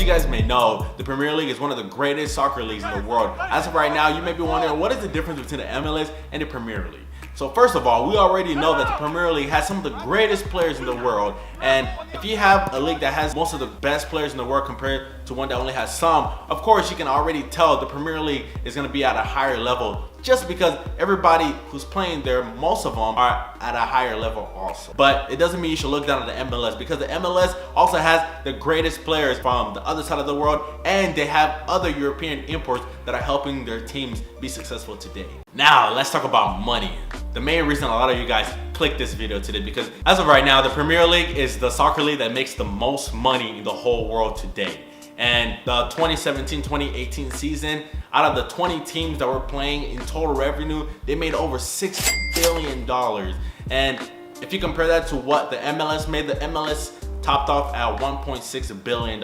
As you guys may know, the Premier League is one of the greatest soccer leagues in the world. As of right now, you may be wondering, what is the difference between the MLS and the Premier League? So first of all, we already know that the Premier League has some of the greatest players in the world, and if you have a league that has most of the best players in the world compared to one that only has some, of course you can already tell the Premier League is going to be at a higher level just because everybody who's playing there, most of them are at a higher level also. But it doesn't mean you should look down at the MLS, because the MLS also has the greatest players from the other side of the world, and they have other European imports that are helping their teams be successful today. Now let's talk about money. The main reason a lot of you guys clicked this video today, because as of right now, the Premier League is the soccer league that makes the most money in the whole world today. And the 2017-2018 season, out of the 20 teams that were playing in total revenue, they made over $6 billion. And if you compare that to what the MLS made, the MLS topped off at $1.6 billion.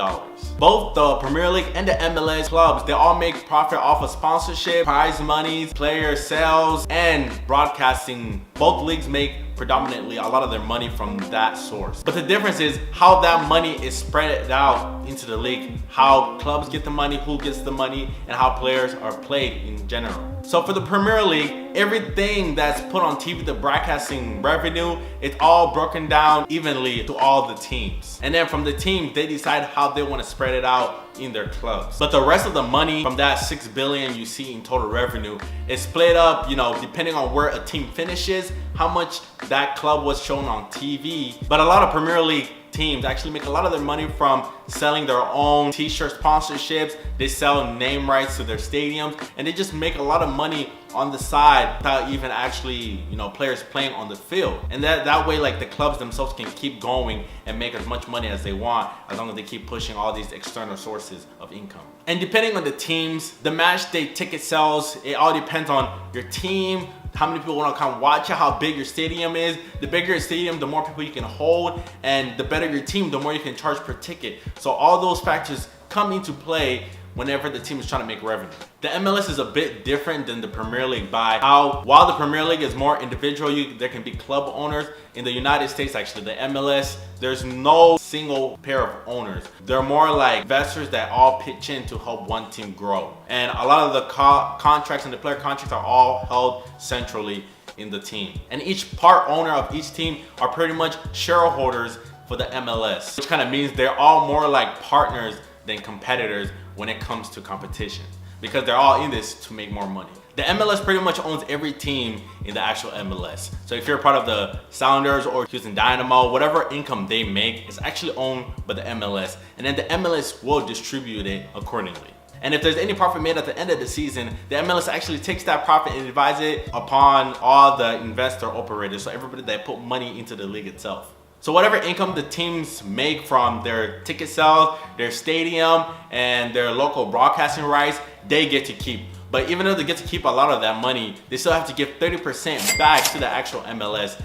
Both the Premier League and the MLS clubs, they all make profit off of sponsorship, prize monies, player sales, and broadcasting. Both leagues make predominantly a lot of their money from that source. But the difference is how that money is spread out into the league, how clubs get the money, who gets the money, and how players are played in general. So for the Premier League, everything that's put on TV, the broadcasting revenue, it's all broken down evenly to all the teams. And then from the teams, they decide how they want to spread it out in their clubs. But the rest of the money from that $6 billion you see in total revenue is split up, depending on where a team finishes, how much that club was shown on TV. But a lot of Premier League teams actually make a lot of their money from selling their own t-shirt sponsorships. They sell name rights to their stadiums, and they just make a lot of money on the side without even actually, players playing on the field. And that way, like, the clubs themselves can keep going and make as much money as they want, as long as they keep pushing all these external sources of income. And depending on the teams, the match day ticket sales, it all depends on your team, how many people want to come watch it, how big your stadium is. The bigger your stadium, the more people you can hold, and the better your team, the more you can charge per ticket. So all those factors come into play whenever the team is trying to make revenue. The MLS is a bit different than the Premier League by how, while the Premier League is more individual, there can be club owners. In the United States, actually, the MLS, there's no single pair of owners. They're more like investors that all pitch in to help one team grow. And a lot of the contracts and the player contracts are all held centrally in the team. And each part owner of each team are pretty much shareholders for the MLS, which kind of means they're all more like partners than competitors when it comes to competition, because they're all in this to make more money. The MLS pretty much owns every team in the actual MLS. So if you're part of the Sounders or Houston Dynamo, whatever income they make is actually owned by the MLS, and then the MLS will distribute it accordingly. And if there's any profit made at the end of the season, the MLS actually takes that profit and divides it upon all the investor operators, so everybody that put money into the league itself. So whatever income the teams make from their ticket sales, their stadium, and their local broadcasting rights, they get to keep. But even though they get to keep a lot of that money, they still have to give 30% back to the actual MLS.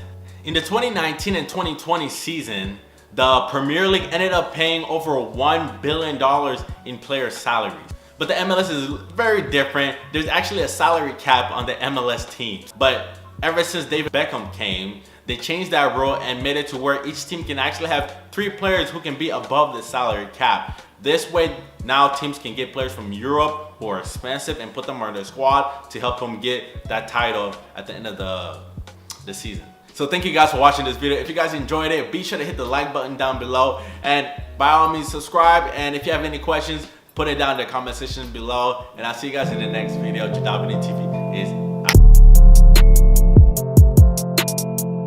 In the 2019 and 2020 season, the Premier League ended up paying over $1 billion in player salaries. But the MLS is very different. There's actually a salary cap on the MLS teams. But ever since David Beckham came, they changed that rule and made it to where each team can actually have 3 players who can be above the salary cap. This way, now teams can get players from Europe who are expensive and put them on their squad to help them get that title at the end of the season. So thank you guys for watching this video. If you guys enjoyed it, be sure to hit the like button down below, and by all means subscribe. And if you have any questions, put it down in the comment section below, and I'll see you guys in the next video. JodabeniTV is